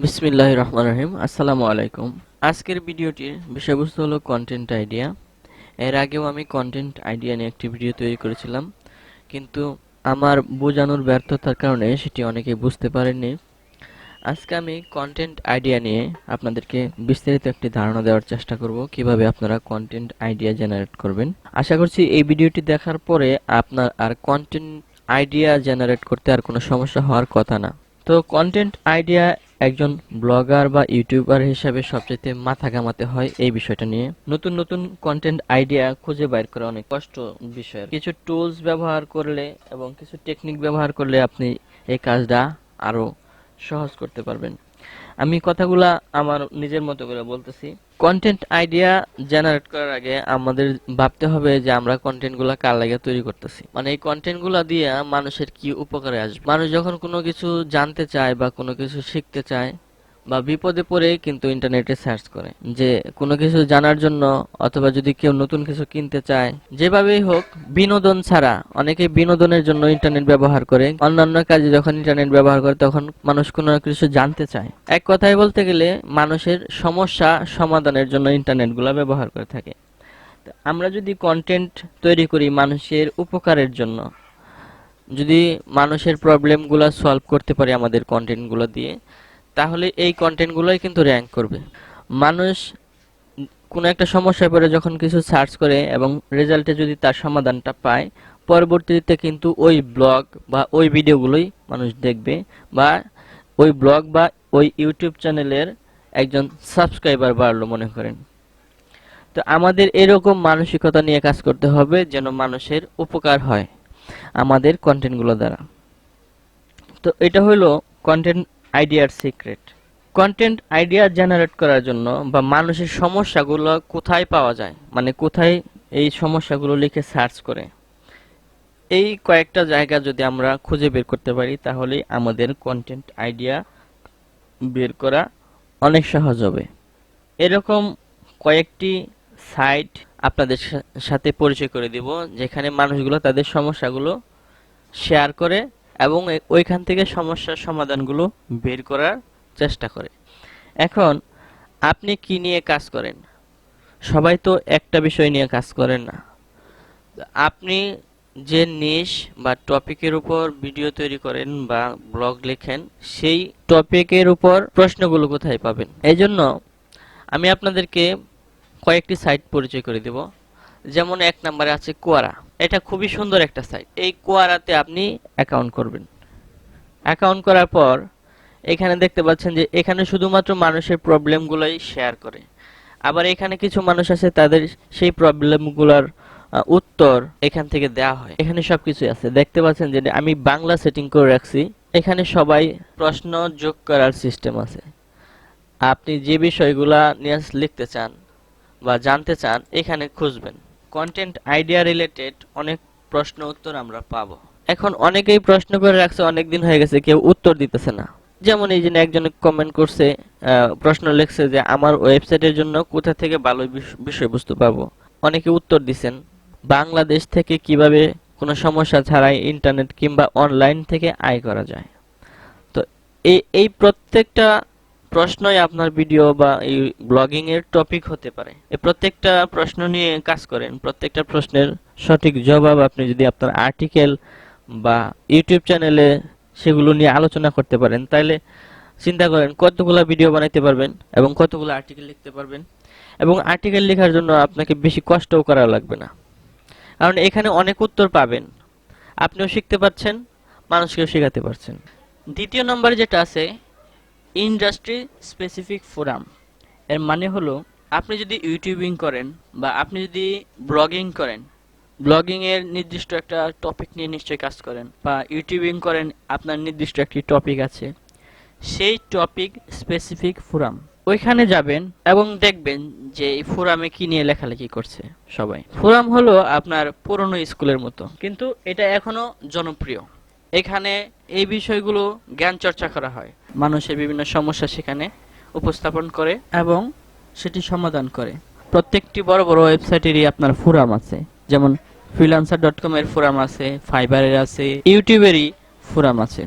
বিসমিল্লাহির রহমানির রহিম। আসসালামু আলাইকুম। আজকের ভিডিওটির বিষয়বস্তু হলো কন্টেন্ট আইডিয়া। এর আগেও আমি কন্টেন্ট আইডিয়া নিয়ে একটি ভিডিও তৈরি করেছিলাম, কিন্তু আমার বোঝানোর ব্যর্থতার কারণে সেটি অনেকেই বুঝতে পারেননি। আজকে আমি কন্টেন্ট আইডিয়া নিয়ে আপনাদেরকে বিস্তারিত একটি ধারণা দেওয়ার চেষ্টা করব কিভাবে আপনারা কন্টেন্ট আইডিয়া জেনারেট করবেন। আশা করছি এই ভিডিওটি দেখার পরে আপনার আর কন্টেন্ট আইডিয়া জেনারেট করতে আর কোনো সমস্যা হওয়ার কথা না। তো কন্টেন্ট আইডিয়া একজন ব্লগার বা ইউটিউবার হিসাবে সবচেয়ে মাথা ঘামাতে হয় এই বিষয়টা নিয়ে। নতুন নতুন কন্টেন্ট আইডিয়া খুঁজে বাইর করা অনেক কষ্ট বিষয়। কিছু টুলস ব্যবহার করলে এবং কিছু টেকনিক ব্যবহার করলে আপনি এই কাজটা আরো সহজ করতে পারবেন। আমি কথাগুলা আমার নিজের মতো করে বলতেছি। কন্টেন্ট আইডিয়া জেনারেট করার আগে আমাদের ভাবতে হবে যে আমরা কন্টেন্টগুলা কার লাগে তৈরি করতেছি, মানে এই কন্টেন্টগুলা দিয়ে মানুষের কি উপকারে আসবে। মানুষ যখন কোনো কিছু জানতে চায় বা কোনো কিছু শিখতে চায় বা বিপদে পড়ে কিন্তু ইন্টারনেটে সার্চ করে যে কোনো কিছু জানার জন্য, অথবা যদি কেউ নতুন কিছু কিনতে চায়, যেভাবেই হোক বিনোদন ছাড়া অনেকে বিনোদনের জন্য ইন্টারনেট ব্যবহার করে। অন্যান্য কাজে যখন ইন্টারনেট ব্যবহার করে তখন মানুষ কোনো কিছু জানতে চায়। এক কথায় বলতে গেলে মানুষের সমস্যা সমাধানের জন্য ইন্টারনেট গুলা ব্যবহার করে থাকে। আমরা যদি কন্টেন্ট তৈরি করি মানুষের উপকারের জন্য, যদি মানুষের প্রবলেম গুলা সলভ করতে পারি আমাদের কন্টেন্ট গুলো দিয়ে, তাহলে এই কন্টেন্টগুলোই কিন্তু র্যাঙ্ক করবে। মানুষ কোনো একটা সমস্যায় পড়ে যখন কিছু সার্চ করে এবং রেজাল্টে যদি তার সমাধানটা পায়, পরবর্তীতে কিন্তু ওই ব্লগ বা ওই ভিডিওগুলোই মানুষ দেখবে, বা ওই ব্লগ বা ওই ইউটিউব চ্যানেলের একজন সাবস্ক্রাইবার বাড়লো মনে করেন। তো আমাদের এরকম মানসিকতা নিয়ে কাজ করতে হবে যেন মানুষের উপকার হয় আমাদের কন্টেন্টগুলো দ্বারা। তো এটা হলো কন্টেন্ট আইডিয়ার সিক্রেট। কন্টেন্ট আইডিয়া জেনারেট করার জন্য বা মানুষের সমস্যাগুলো কোথায় পাওয়া যায়, মানে কোথায় এই সমস্যাগুলো লিখে সার্চ করে, এই কয়েকটা জায়গা যদি আমরা খুঁজে বের করতে পারি তাহলে আমাদের কন্টেন্ট আইডিয়া বের করা অনেক সহজ হবে। এরকম কয়েকটি সাইট আপনাদের সাথে পরিচয় করে দিব যেখানে মানুষগুলো তাদের সমস্যাগুলো শেয়ার করে এবং ওইখান থেকে সমস্যার সমাধানগুলো বের করার চেষ্টা করে। এখন আপনি কি নিয়ে কাজ করেন? সবাই তো একটা বিষয় নিয়ে কাজ করেন না। আপনি যে নিশ বা টপিকের উপর ভিডিও তৈরি করেন বা ব্লগ লেখেন, সেই টপিকের উপর প্রশ্নগুলো কোথায় পাবেন? এই জন্য আমি আপনাদেরকে কয়েকটি সাইট পরিচয় করে দেব। যেমন এক নম্বরে আছে কোয়ারা। এটা খুবই সুন্দর একটা সাইট। এই কোয়ারাতে আপনি অ্যাকাউন্ট করবেন। অ্যাকাউন্ট করার পর এখানে দেখতে পাচ্ছেন যে এখানে শুধুমাত্র মানুষের প্রবলেমগুলোই শেয়ার করে। আবার এখানে কিছু মানুষ আছে তাদের সেই প্রবলেমগুলোর উত্তর এখান থেকে দেওয়া হয়। এখানে সবকিছু আছে, দেখতে পাচ্ছেন যে আমি বাংলা সেটিং করে রাখছি। এখানে সবাই প্রশ্ন যোগ করার সিস্টেম আছে। আপনি যে বিষয়গুলা নিয়ে লিখতে চান বা জানতে চান এখানে খুঁজবেন। কন্টেন্ট আইডিয়া রিলেটেড অনেক প্রশ্ন উত্তর আমরা পাবো। এখন অনেকেই প্রশ্ন করে রাখছে, অনেকদিন হয়ে গেছে, কেউ উত্তর দিতেছে না। যেমন এই যে একজন কমেন্ট করছে, প্রশ্ন লিখছে যে আমার ওয়েবসাইটের জন্য কোথা থেকে ভালো বিষয়বস্তু পাবো। অনেকে উত্তর দিছেন বাংলাদেশ থেকে কিভাবে কোনো সমস্যা ছাড়াই ইন্টারনেট কিংবা অনলাইন থেকে আয় করা যায়। তো এই প্রত্যেকটা প্রশ্নই আপনার ভিডিও বা এই ব্লগিং এর টপিক হতে পারে। এই প্রত্যেকটা প্রশ্ন নিয়ে কাজ করেন। প্রত্যেকটা প্রশ্নের সঠিক জবাব আপনি যদি আপনার আর্টিকেল বা ইউটিউব চ্যানেলে সেগুলো নিয়ে আলোচনা করতে পারেন, তাহলে চিন্তা করেন কতগুলো ভিডিও বানাইতে পারবেন এবং কতগুলো আর্টিকেল লিখতে পারবেন। এবং আর্টিকেল লেখার জন্য আপনাকে বেশি কষ্টও করা লাগবে না, কারণ এখানে অনেক উত্তর পাবেন। আপনিও শিখতে পারছেন, মানুষকেও শেখাতে পারছেন। দ্বিতীয় নম্বরে যেটা আছে ইন্ডাস্ট্রি স্পেসিফিক ফোরাম। এর মানে হলো আপনি যদি ইউটিউবিং করেন বা আপনি যদি ব্লগিং করেন, ব্লগিং এর নির্দিষ্ট একটা টপিক নিয়ে নিশ্চয়ই কাজ করেন, বা ইউটিউবিং করেন আপনার নির্দিষ্ট একটি টপিক আছে, সেই টপিক স্পেসিফিক ফোরাম ওইখানে যাবেন এবং দেখবেন যে এই ফোরামে কি নিয়ে লেখালেখি করছে সবাই। ফোরাম হলো আপনার পুরনো স্কুলের মতো, কিন্তু এটা এখনো জনপ্রিয়। এখানে এই বিষয়গুলো জ্ঞান চর্চা করা হয়, মানুষের বিভিন্ন সমস্যা সেখানে উপস্থাপন করে এবং সেটি সমাধান করে। প্রত্যেকটি বড় বড় ওয়েবসাইটেরই আপনার ফোরাম আছে, যেমন freelancer.com এর ফোরাম আছে, ফাইবারের আছে, ইউটিউবেরই ফোরাম আছে।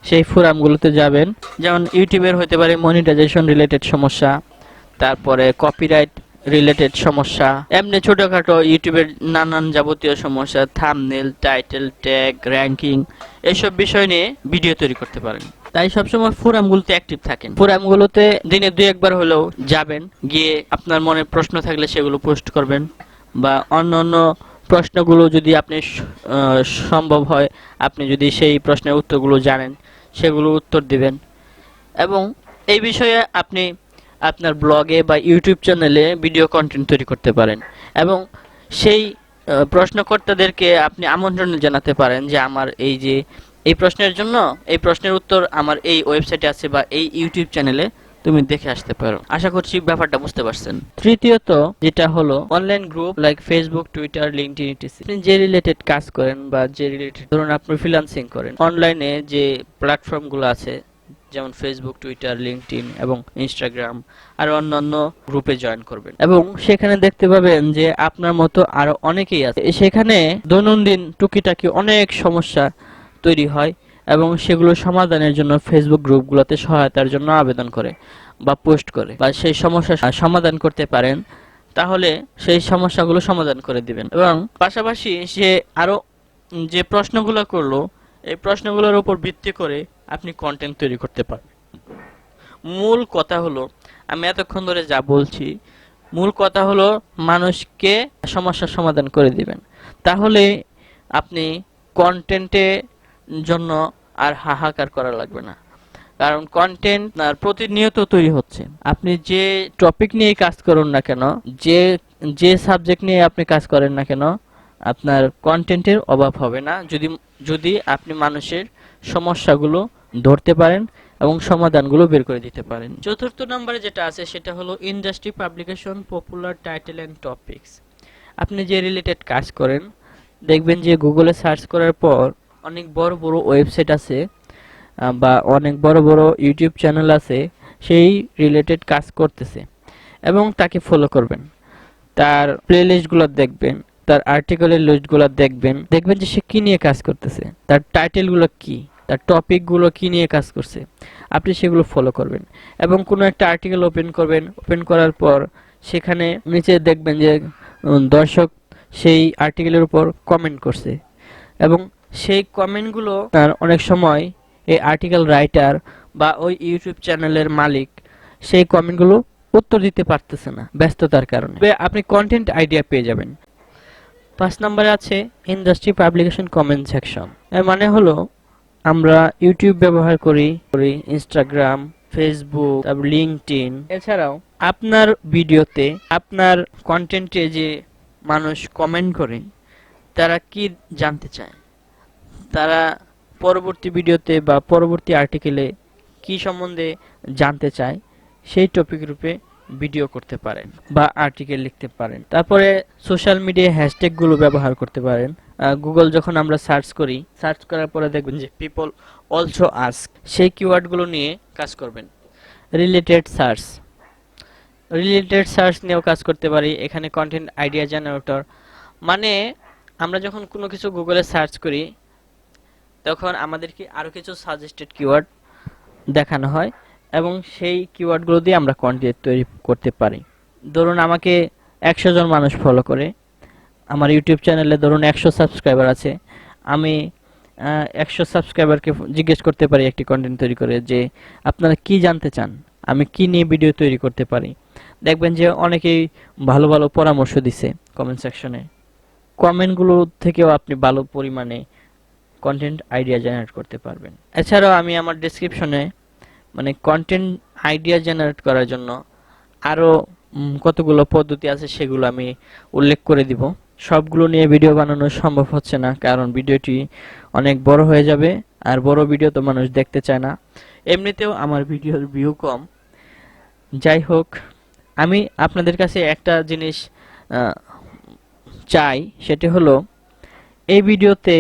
সেই ফোরামগুলোতে যাবেন। যেমন ইউটিউবের হতে পারে মনিটাইজেশন রিলেটেড সমস্যা, তারপরে কপিরাইট রিলেটেড সমস্যা, এমনি ছোটখাটো ইউটিউবের নানান যাবতীয় সমস্যা, থাম্বনেল, টাইটেল, ট্যাগ, র্যাঙ্কিং, এসব বিষয় নিয়ে ভিডিও তৈরি করতে পারেন। তাই সবসময় ফোরামগুলোতে অ্যাক্টিভ থাকেন। ফোরামগুলোতে দিনে 2-1 বার হলেও যাবেন, গিয়ে আপনার মনে প্রশ্ন থাকলে সেগুলো পোস্ট করবেন, বা অন্য প্রশ্নগুলো যদি আপনি সম্ভব হয়, আপনি যদি সেই প্রশ্নের উত্তরগুলো জানেন সেগুলো উত্তর দিবেন। এবং এই বিষয়ে আপনি আপনার ব্লগে বা ইউটিউব চ্যানেলে ভিডিও কন্টেন্ট তৈরি করতে পারেন, এবং সেই প্রশ্নকর্তাদেরকে আপনি আমন্ত্রণ জানাতে পারেন যে আমার এই প্রশ্নের জন্য এই প্রশ্নের উত্তর আমার এই ওয়েবসাইটে আছে বা এই ইউটিউব চ্যানেলে তুমি দেখে আসতে পারো। আশা করছি ব্যাপারটা বুঝতে পারছেন। তৃতীয়ত যেটা হলো online group like Facebook, Twitter, LinkedIn etc. আপনি যে রিলেটেড কাজ করেন বা যে রিলেটেড, ধরুন আপনি ফ্রিল্যান্সিং করেন, অনলাইনে যে প্ল্যাটফর্মগুলো আছে যেমন ফেসবুক, টুইটার, লিঙ্কডইন এবং ইনস্টাগ্রাম আর অন্যান্য গ্রুপে জয়েন করবেন, এবং সেখানে দেখতে পাবেন যে আপনার মতো আরো অনেকেই আছে। সেখানে দৈনন্দিন টুকিটাকি অনেক সমস্যা তৈরি হয়, এবং সেগুলো সমাধানের জন্য ফেসবুক গ্রুপগুলোতে সহায়তার জন্য আবেদন করে বা পোস্ট করে, বা সেই সমস্যা সমাধান করতে পারেন, তাহলে সেই সমস্যাগুলো সমাধান করে দিবেন। এবং পাশাপাশি সে আরো যে প্রশ্নগুলো করলো, এই প্রশ্নগুলোর উপর ভিত্তি করে আপনি কন্টেন্ট তৈরি করতে পারবেন। মূল কথা হলো, আমি এতক্ষণ ধরে যা বলছি, মূল কথা হলো মানুষকে সমস্যার সমাধান করে দিবেন। তাহলে আপনি কন্টেন্টের জন্য আর হাহাকার করা লাগবে না, কারণ কন্টেন্ট আর প্রতিনিয়ত তৈরি হচ্ছে। আপনি যে টপিক নিয়ে কাজ করুন না কেন, যে যে সাবজেক্ট নিয়ে আপনি কাজ করেন না কেন, আপনার কন্টেন্টের অভাব হবে না, যদি আপনি মানুষের সমস্যাগুলো ধরতে পারেন এবং সমাধানগুলো বের করে দিতে পারেন। চতুর্থ নম্বরে যেটা আছে সেটা হলো industry publication, popular title and topics. আপনি যে রিলেটেড কাজ করেন, দেখবেন যে গুগলে সার্চ করার পর অনেক বড় বড় ওয়েবসাইট আছে বা অনেক বড় বড় ইউটিউব চ্যানেল আছে সেই রিলেটেড কাজ করতেছে, এবং তাকে ফলো করবেন, তার প্লেলিস্টগুলো দেখবেন, তার আর্টিকেলের লিস্টগুলো দেখবেন যে সে কি নিয়ে কাজ করতেছে, তার টাইটেলগুলো কি, তার টপিকগুলো কি নিয়ে কাজ করছে, আপনি সেগুলো ফলো করবেন। এবং কোনো একটা আর্টিকেল ওপেন করবেন, ওপেন করার পর সেখানে নিচে দেখবেন যে দর্শক সেই আর্টিকেলের উপর কমেন্ট করছে, এবং সেই কমেন্টগুলো তার অনেক সময় এই আর্টিকেল রাইটার বা ওই ইউটিউব চ্যানেলের মালিক সেই কমেন্টগুলো উত্তর দিতে পারতেছে না ব্যস্ততার কারণে। আপনি কন্টেন্ট আইডিয়া পেয়ে যাবেন। 5 নম্বরে আছে ইন্ডাস্ট্রি পাবলিকেশন কমেন্ট সেকশন। এর মানে হলো আমরা ইউটিউব ব্যবহার করি, ইনস্টাগ্রাম, ফেসবুক, তারপর লিঙ্কডইন, এছাড়াও আপনার ভিডিওতে, আপনার কন্টেন্টে যে মানুষ কমেন্ট করে তারা কি জানতে চায়, তারা পরবর্তী ভিডিওতে বা পরবর্তী আর্টিকেলে কি সম্বন্ধে জানতে চায়, সেই টপিক রূপে ভিডিও করতে পারেন বা আর্টিকেল লিখতে পারেন। তারপরে সোশ্যাল মিডিয়া হ্যাশট্যাগ গুলো ব্যবহার করতে পারেন। গুগল যখন আমরা সার্চ করি, সার্চ করার পরে দেখবেন যে পিপল অলসো আস্ক, সেই কিওয়ার্ড গুলো নিয়ে কাজ করবেন। রিলেটেড সার্চ নিয়েও কাজ করতে পারি। এখানে কন্টেন্ট আইডিয়া জেনারেটর, মানে আমরা যখন কোনো কিছু গুগলে সার্চ করি তখন আমাদেরকে আরো কিছু সাজেস্টেড কিওয়ার্ড দেখানো হয়, এবং সেই কিওয়ার্ডগুলো দিয়ে আমরা কন্টেন্ট তৈরি করতে পারি। ধরুন আমাকে 100 জন মানুষ ফলো করে, আমার ইউটিউব চ্যানেলে ধরুন 100 সাবস্ক্রাইবার আছে, আমি 100 সাবস্ক্রাইবারকে জিজ্ঞেস করতে পারি একটি কন্টেন্ট তৈরি করে যে আপনারা কি জানতে চান, আমি কি নিয়ে ভিডিও তৈরি করতে পারি। দেখবেন যে অনেকেই ভালো ভালো পরামর্শ দিছে কমেন্ট সেকশনে। কমেন্টগুলো থেকেও আপনি ভালো পরিমাণে কন্টেন্ট আইডিয়া জেনারেট করতে পারবেন। এছাড়াও আমি আমার ডেসক্রিপশনে মানে কন্টেন্ট আইডিয়া জেনারেট করার জন্য আরো কতগুলো পদ্ধতি আছে সেগুলো আমি উল্লেখ করে দিব। সবগুলো নিয়ে ভিডিও বানানো সম্ভব হচ্ছে না, কারণ ভিডিওটি অনেক বড় হয়ে যাবে, আর বড় ভিডিও তো মানুষ দেখতে চায় না, এমনিতেও আমার ভিডিওর ভিউ কম। যাই হোক, আমি আপনাদের কাছে একটা জিনিস চাই, সেটি হলো এই ভিডিওতে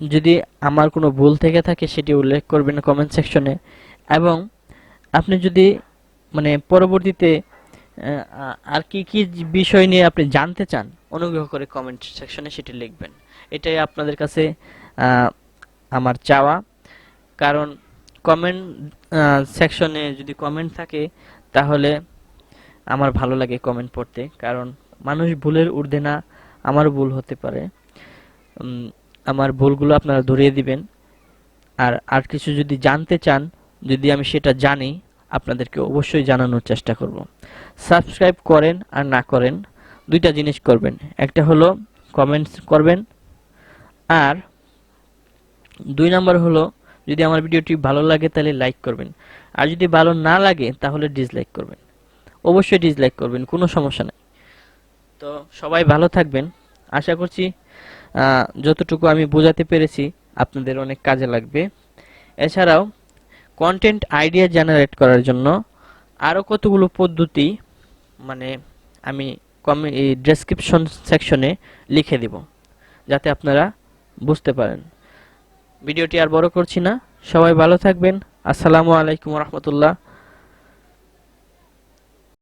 যদি আমার কোনো ভুল থেকে থাকে সেটি উল্লেখ করবেন কমেন্ট সেকশনে, এবং আপনি যদি মানে পরবর্তীতে আর কি কি বিষয় নিয়ে আপনি জানতে চান অনুগ্রহ করে কমেন্ট সেকশনে সেটি লিখবেন। এটাই আপনাদের কাছে আমার চাওয়া, কারণ কমেন্ট সেকশনে যদি কমেন্ট থাকে তাহলে আমার ভালো লাগে কমেন্ট পড়তে, কারণ মানুষ ভুলের ঊর্ধ্বে না, আমার ভুল হতে পারে। আমার ভুলগুলো আপনারা ধরিয়ে দিবেন। আর কিছু যদি জানতে চান, যদি আমি সেটা জানি, আপনাদেরকে অবশ্যই জানানোর চেষ্টা করব। সাবস্ক্রাইব করেন আর না করেন, দুইটা জিনিস করবেন। একটা হলো কমেন্টস করবেন, আর 2 নাম্বার হলো যদি আমার ভিডিওটি ভালো লাগে তাহলে লাইক করবেন, আর যদি ভালো না লাগে তাহলে ডিসলাইক করবেন। অবশ্যই ডিসলাইক করবেন, কোনো সমস্যা নেই। তো সবাই ভালো থাকবেন। আশা করছি যতটুকু আমি বোঝাতে পেরেছি আপনাদের অনেক কাজে লাগবে। এছাড়াও কন্টেন্ট আইডিয়া জেনারেট করার জন্য আরও কতগুলো পদ্ধতি মানে আমি এই ডেসক্রিপশন সেকশনে লিখে দিব, যাতে আপনারা বুঝতে পারেন। ভিডিওটি আর বড় করছি না, সবাই ভালো থাকবেন। আসসালামু আলাইকুম রহমতুল্লাহ।